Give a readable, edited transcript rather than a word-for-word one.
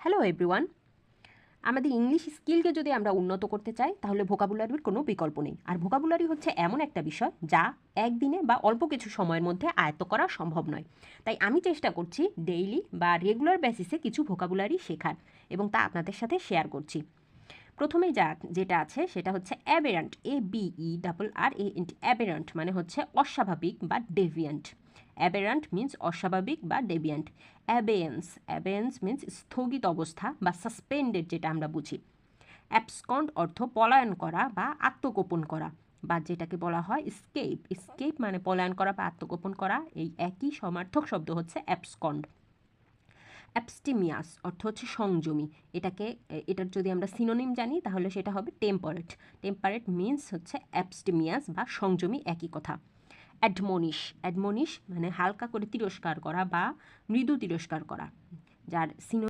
Hello everyone. আমাদের English স্কিলকে যদি আমরা উন্নত করতে চাই তাহলে ভোকাবুলারির কোনো বিকল্প নেই। আর ভোকাবুলারি হচ্ছে এমন একটা বিষয় যা একদিনে বা অল্প কিছু সময়ের মধ্যে আয়ত্ত করা সম্ভব নয়। তাই আমি চেষ্টা করছি ডেইলি বা রেগুলার বেসিসে কিছু ভোকাবুলারি শেখার এবং তা আপনাদের সাথে শেয়ার করছি। প্রথমেই যেটা আছে সেটা হচ্ছে অ্যাবেরান্ট, ABERRANT। অ্যাবেরান্ট মানে হচ্ছে অস্বাভাবিক বা ডেভিয়ান্ট। অ্যাবেরান্ট মিন্স অস্বাভাবিক বা ডেভিয়ান্ট। অ্যাবেয়েন্স মিন্স স্থগিত অবস্থা বা সাসপেন্ডেড, যেটা আমরা বুঝি। অ্যাবসকন্ড অর্থ পলায়ন করা বা আত্মগোপন করা, বা যেটাকে বলা হয় স্কেপ মানে পলায়ন করা বা আত্মগোপন করা। এই একই সমার্থক শব্দ হচ্ছে অ্যাবসকন্ড। অ্যাবস্টিমিয়াস অর্থ হচ্ছে সংযমী। এটার যদি আমরা সিনোনিম জানি তাহলে সেটা হবে টেম্পারেট মিন্স হচ্ছে অ্যাবস্টিমিয়াস বা সংযমী, একই কথা। অ্যাডমনিশ মানে হালকা করে তিরস্কার করা বা মৃদু তিরস্কার করা, যার